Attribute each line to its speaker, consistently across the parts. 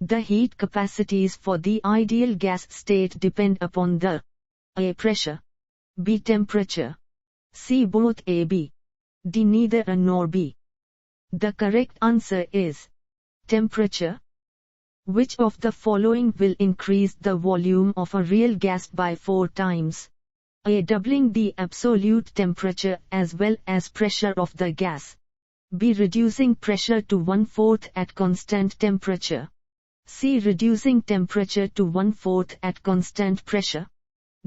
Speaker 1: The heat capacities for the ideal gas state depend upon the A. Pressure, B. Temperature, C. Both A, B, D. Neither A nor B. The correct answer is temperature. Which of the following will increase the volume of a real gas by 4 times? A. Doubling the absolute temperature as well as pressure of the gas. B. Reducing pressure to 1/4 at constant temperature. C. Reducing temperature to 1/4 at constant pressure.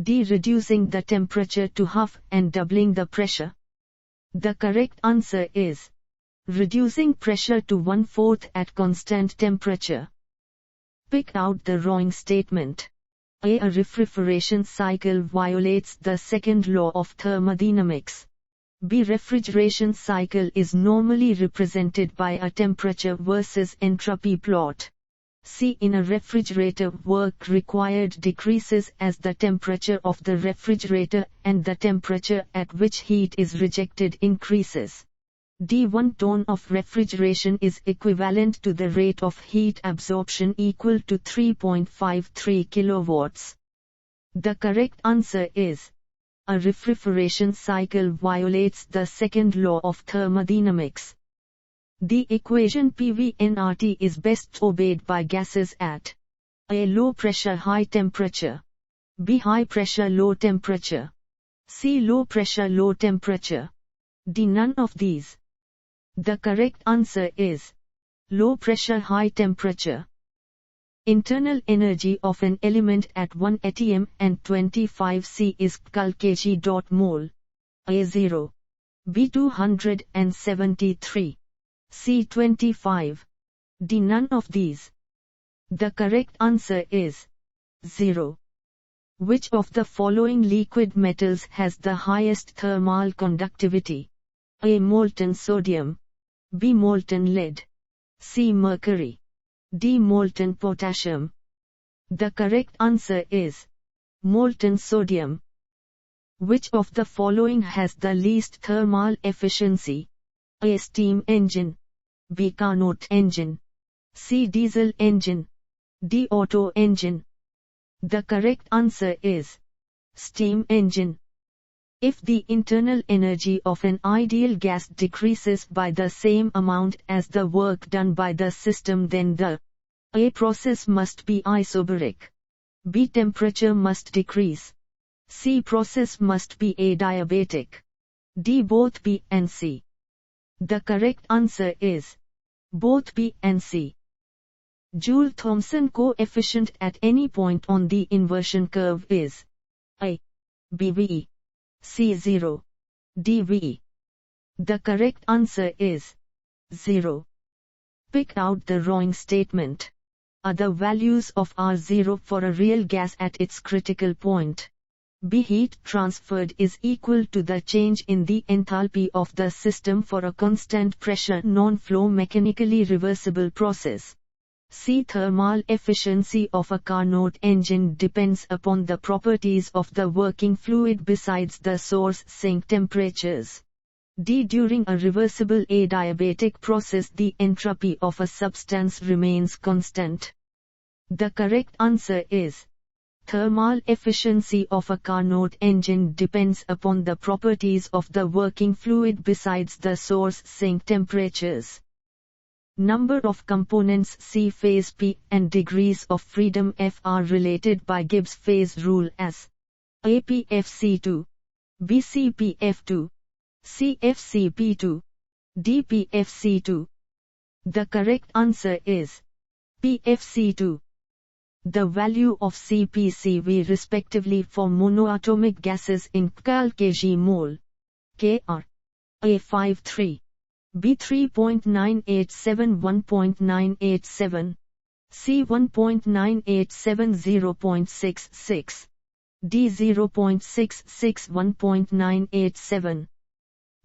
Speaker 1: D. Reducing the temperature to half and doubling the pressure. The correct answer is reducing pressure to 1/4 at constant temperature. Pick out the wrong statement. A. A refrigeration cycle violates the second law of thermodynamics. B. Refrigeration cycle is normally represented by a temperature versus entropy plot. C. In a refrigerator, work required decreases as the temperature of the refrigerator and the temperature at which heat is rejected increases. D. 1 ton of refrigeration is equivalent to the rate of heat absorption equal to 3.53 kilowatts. The correct answer is a refrigeration cycle violates the second law of thermodynamics. The equation PV-nRT is best obeyed by gases at A. Low pressure high temperature, B. High pressure low temperature, C. Low pressure low temperature, D. None of these. The correct answer is low pressure high temperature. Internal energy of an element at 1 atm and 25 C is kg.mole. A. 0, B. 273, C. 25, D. None of these. The correct answer is 0. Which of the following liquid metals has the highest thermal conductivity? A. Molten sodium, B. Molten lead, C. Mercury, D. Molten potassium. The correct answer is molten sodium. Which of the following has the least thermal efficiency? A. Steam engine, B. Carnot engine, C. Diesel engine, D. Otto engine. The correct answer is steam engine. If the internal energy of an ideal gas decreases by the same amount as the work done by the system, then the A. process must be isobaric, B. temperature must decrease, C. process must be adiabatic, D. both B and C. The correct answer is both B and C. Joule-Thomson coefficient at any point on the inversion curve is A. BV, C. 0, D. V. The correct answer is 0. Pick out the wrong statement. Are the values of R 0 for a real gas at its critical point? B. Heat transferred is equal to the change in the enthalpy of the system for a constant pressure non-flow mechanically reversible process. C. Thermal efficiency of a Carnot engine depends upon the properties of the working fluid besides the source sink temperatures. D. During a reversible adiabatic process, the entropy of a substance remains constant. The correct answer is thermal efficiency of a Carnot engine depends upon the properties of the working fluid besides the source sink temperatures. Number of components C phase P and degrees of freedom F are related by Gibbs phase rule as APFC2, BCPF2, CFCP2, DPFC2. The correct answer is PFC2. The value of CP/Cv respectively for monoatomic gases in Kcal kg.mole, K are A 5.3, B 3.987 1.987, C 1.987 0.66, D 0.66 1.987.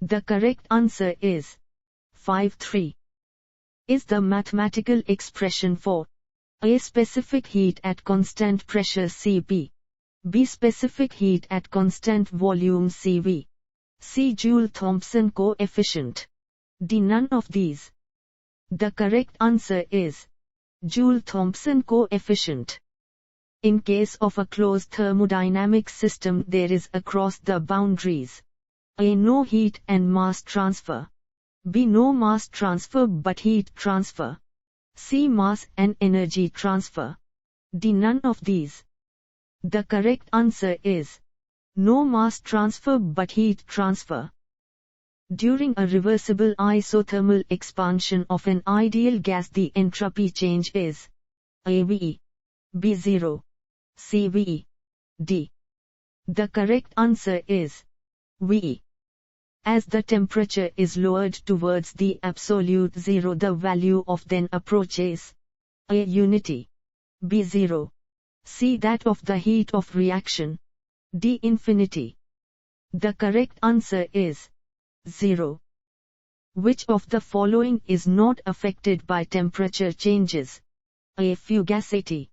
Speaker 1: The correct answer is 5.3. Is the mathematical expression for A. Specific heat at constant pressure Cp, B. Specific heat at constant volume Cv, C. Joule-Thomson coefficient, D. None of these. The correct answer is Joule-Thomson coefficient. In case of a closed thermodynamic system, there is across the boundaries A. No heat and mass transfer. B. No mass transfer but heat transfer. C. Mass and energy transfer. D. None of these. The correct answer is no mass transfer but heat transfer. During a reversible isothermal expansion of an ideal gas, the entropy change is A. V. B. 0. C. V. D. The correct answer is V. As the temperature is lowered towards the absolute zero, the value of then approaches A. Unity. B. 0. C. That of the heat of reaction. D. Infinity. The correct answer is 0. Which of the following is not affected by temperature changes? A. Fugacity.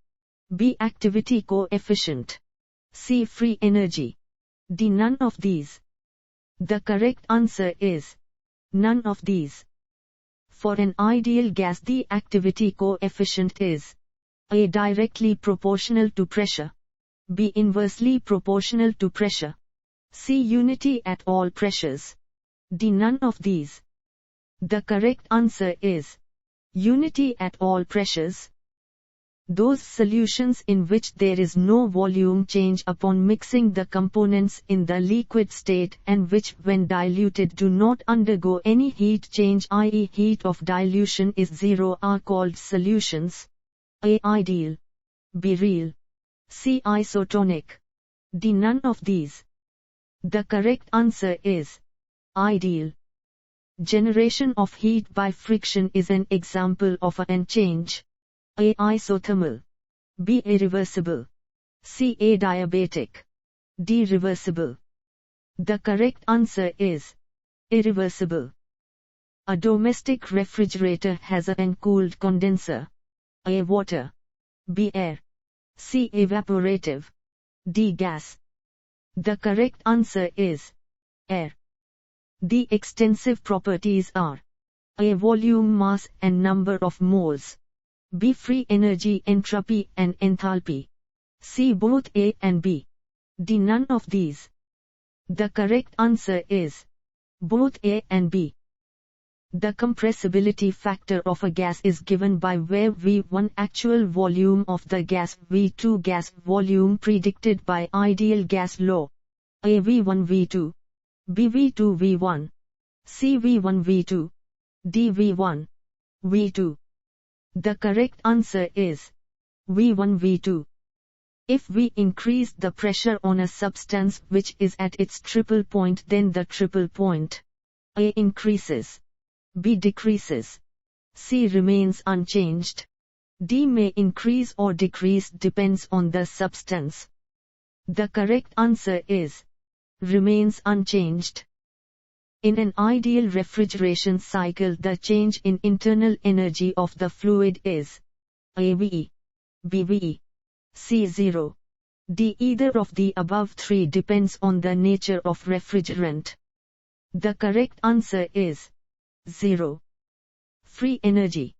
Speaker 1: B. Activity coefficient. C. Free energy. D. None of these. The correct answer is none of these. For an ideal gas, the activity coefficient is A. Directly proportional to pressure. B. Inversely proportional to pressure. C. Unity at all pressures. D. None of these. The correct answer is unity at all pressures. Those solutions in which there is no volume change upon mixing the components in the liquid state and which when diluted do not undergo any heat change, i.e. heat of dilution is zero, are called solutions. A. Ideal. B. Real. C. Isotonic. D. None of these. The correct answer is ideal. Generation of heat by friction is an example of an change. A. Isothermal. B. Irreversible. C. Adiabatic. D. Reversible. The correct answer is irreversible. A domestic refrigerator has an cooled condenser. A. Water. B. Air. C. Evaporative. D. Gas. The correct answer is air. The extensive properties are A. Volume, mass and number of moles. B. Free energy, entropy and enthalpy. C. Both A and B. D. None of these. The correct answer is both A and B. The compressibility factor of a gas is given by where V1 actual volume of the gas, V2 gas volume predicted by ideal gas law. A. V1 V2. B. V2 V1. C. V1 V2. D. V1 V2. The correct answer is V1 V2. If we increase the pressure on a substance which is at its triple point, then the triple point A. increases. B. decreases. C. remains unchanged. D. may increase or decrease, depends on the substance. The correct answer is remains unchanged. In an ideal refrigeration cycle, the change in internal energy of the fluid is A. V. B. V. C. 0. D. Either of the above three, depends on the nature of refrigerant. The correct answer is 0. Free energy.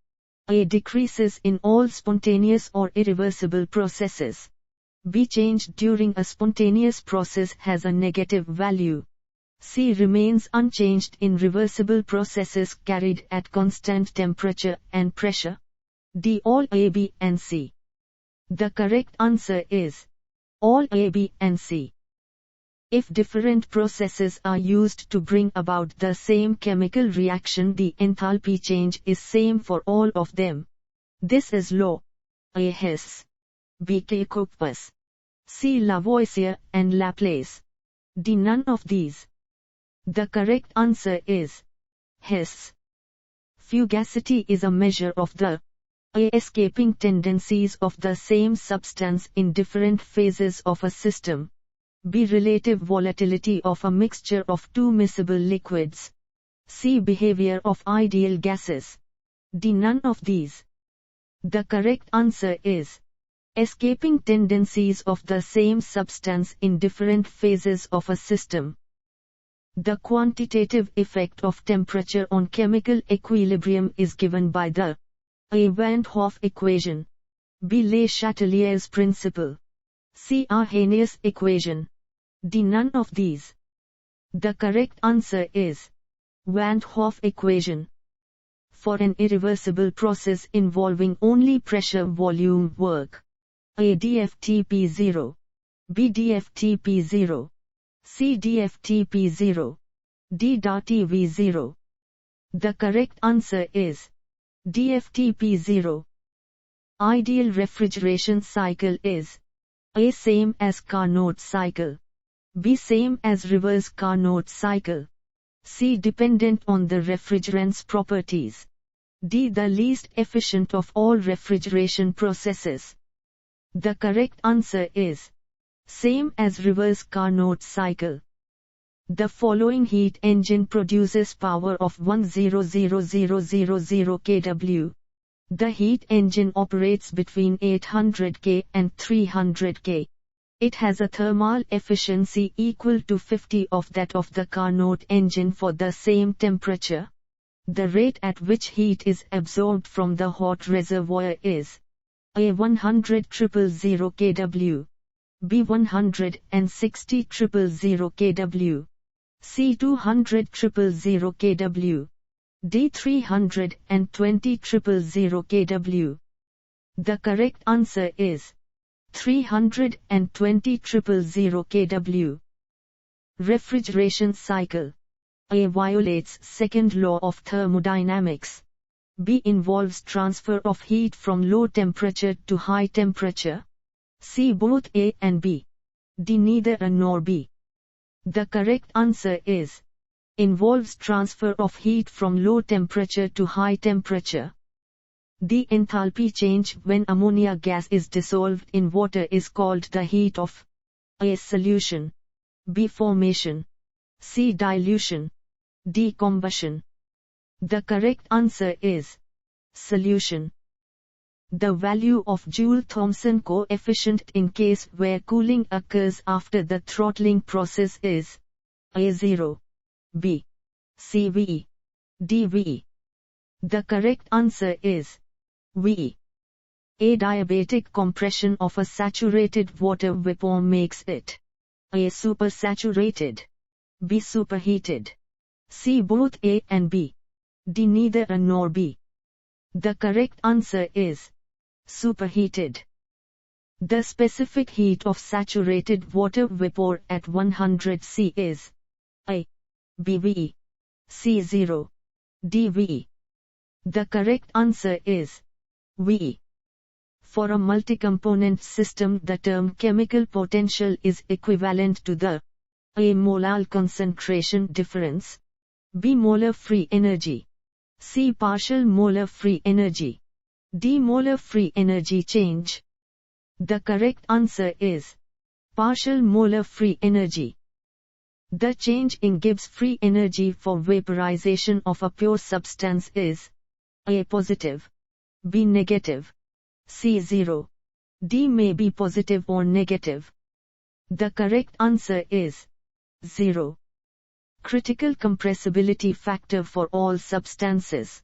Speaker 1: A. decreases in all spontaneous or irreversible processes. B. change during a spontaneous process has a negative value. C. remains unchanged in reversible processes carried at constant temperature and pressure. D. all A, B and C. The correct answer is all A, B and C. If different processes are used to bring about the same chemical reaction, the enthalpy change is same for all of them. This is law A. Hess. B. Kcal. C. Lavoisier and Laplace. D. none of these. The correct answer is Hess. Fugacity is a measure of the A. escaping tendencies of the same substance in different phases of a system. B. relative volatility of a mixture of two miscible liquids. C. behavior of ideal gases. D. none of these. The correct answer is escaping tendencies of the same substance in different phases of a system. The quantitative effect of temperature on chemical equilibrium is given by the A. Van 't Hoff equation. B. Le Chatelier's principle. C. Arrhenius equation. D. None of these. The correct answer is Van 't Hoff equation. For an irreversible process involving only pressure-volume work. A. dFTP0. B. dFTP0. C. dFTP0. D. dTV0. The correct answer is dFTP0. Ideal refrigeration cycle is A. Same as Carnot cycle. B. Same as reverse Carnot cycle. C. Dependent on the refrigerant's properties. D. The least efficient of all refrigeration processes. The correct answer is same as reverse Carnot cycle. The following heat engine produces power of 100,000 kW. The heat engine operates between 800 K and 300 K. It has a thermal efficiency equal to 50 of that of the Carnot engine for the same temperature. The rate at which heat is absorbed from the hot reservoir is A. 100,000 kW. B. 160,000 kW. C. 200,000 kW. D. 320,000 kW. The correct answer is 320,000 kW. Refrigeration cycle. A. Violates second law of thermodynamics. B. Involves transfer of heat from low temperature to high temperature. C. Both A and B. D. Neither A nor B. The correct answer is involves transfer of heat from low temperature to high temperature. The enthalpy change when ammonia gas is dissolved in water is called the heat of A. Solution. B. Formation. C. Dilution. D. Combustion. The correct answer is solution. The value of Joule-Thomson coefficient in case where cooling occurs after the throttling process is A. 0. B. C. V. D. V. The correct answer is V. Adiabatic compression of a saturated water vapor makes it A. Supersaturated. B. Superheated. C. Both A and B. D. Neither A nor B. The correct answer is superheated. The specific heat of saturated water vapor at 100 C is A. BV. C. 0. DV. The correct answer is V. For a multi-component system, the term chemical potential is equivalent to the A. Molar concentration difference. B. Molar free energy. C. Partial molar free energy. D. Molar free energy change. The correct answer is partial molar free energy. The change in Gibbs free energy for vaporization of a pure substance is A. Positive. B. Negative. C. 0. D. May be positive or negative. The correct answer is 0. Critical compressibility factor for all substances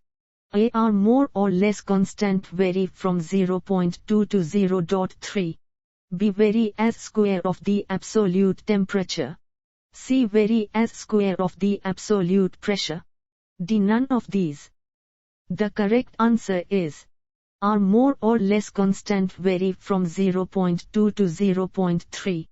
Speaker 1: A are more or less constant, vary from 0.2 to 0.3. B. Vary as square of the absolute temperature. C. Vary as square of the absolute pressure. D. None of these. The correct answer is are more or less constant, vary from 0.2 to 0.3.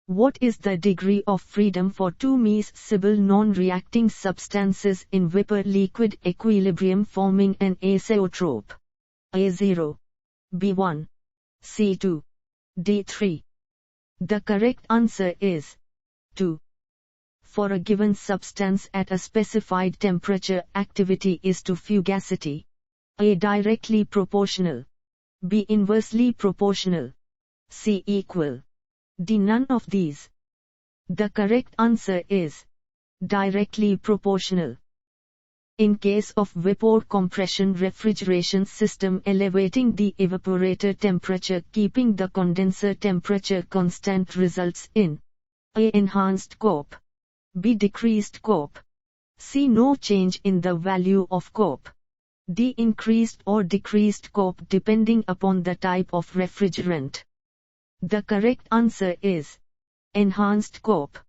Speaker 1: What is the degree of freedom for two mis-cible non-reacting substances in vapor-liquid equilibrium forming an azeotrope? A. 0. B. 1. C. 2. D. 3. The correct answer is 2. For a given substance at a specified temperature, activity is to fugacity. A. Directly proportional. B. Inversely proportional. C. Equal. D. None of these. The correct answer is directly proportional. In case of vapor compression refrigeration system, elevating the evaporator temperature keeping the condenser temperature constant results in A. Enhanced COP. B. Decreased COP. C. No change in the value of COP. D. Increased or decreased COP depending upon the type of refrigerant. The correct answer is enhanced COP.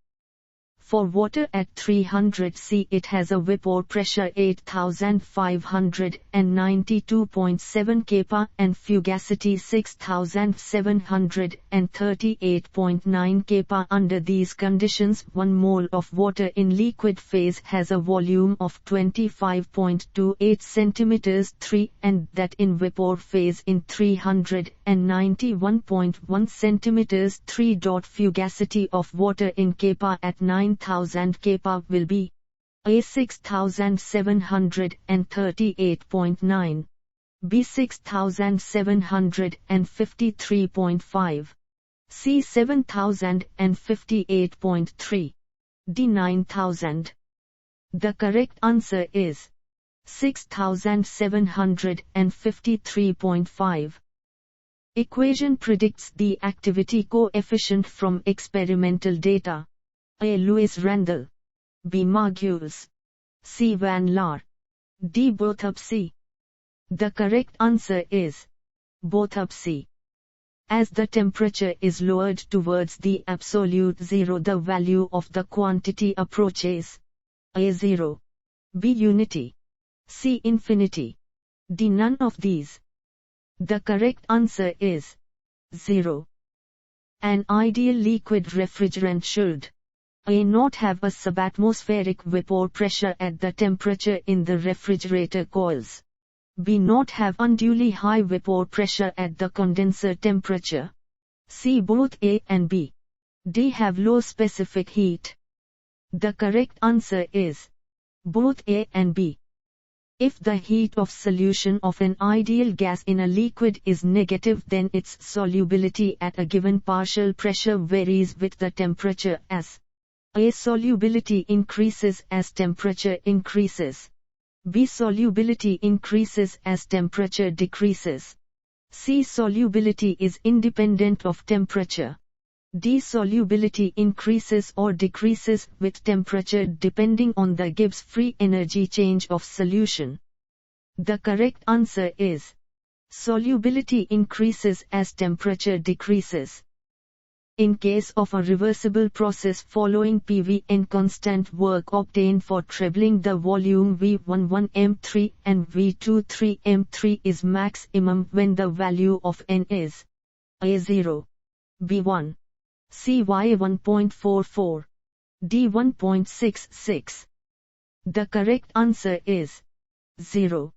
Speaker 1: For water at 300 C it has a vapor pressure 8592.7 kPa and fugacity 6738.9 kPa. Under these conditions 1 mole of water in liquid phase has a volume of 25.28 cm 3 and that in vapor phase in 391.1 cm 3. Fugacity of water in kPa at 9000 kPa will be A. 6738.9, B. 6753.5, C. 7058.3, D. 9000. The correct answer is 6753.5. Equation predicts the activity coefficient from experimental data. A. Lewis Randall, B. Margules, C. Van Laar, D. both of C. The correct answer is both of C. As the temperature is lowered towards the absolute zero, the value of the quantity approaches A. 0, B. unity, C. infinity, D. none of these. The correct answer is 0. An ideal liquid refrigerant should A. not have a subatmospheric vapor pressure at the temperature in the refrigerator coils. B. not have unduly high vapor pressure at the condenser temperature. C. both A and B. D. have low specific heat. The correct answer is both A and B. If the heat of solution of an ideal gas in a liquid is negative, then its solubility at a given partial pressure varies with the temperature as A. solubility increases as temperature increases. B. solubility increases as temperature decreases. C. solubility is independent of temperature. D. solubility increases or decreases with temperature depending on the Gibbs free energy change of solution. The correct answer is solubility increases as temperature decreases. In case of a reversible process following PVN, constant work obtained for trebling the volume V11M3 and V23M3 is maximum when the value of N is A0, B1, C Y 1.44, D 1.66. The correct answer is 0.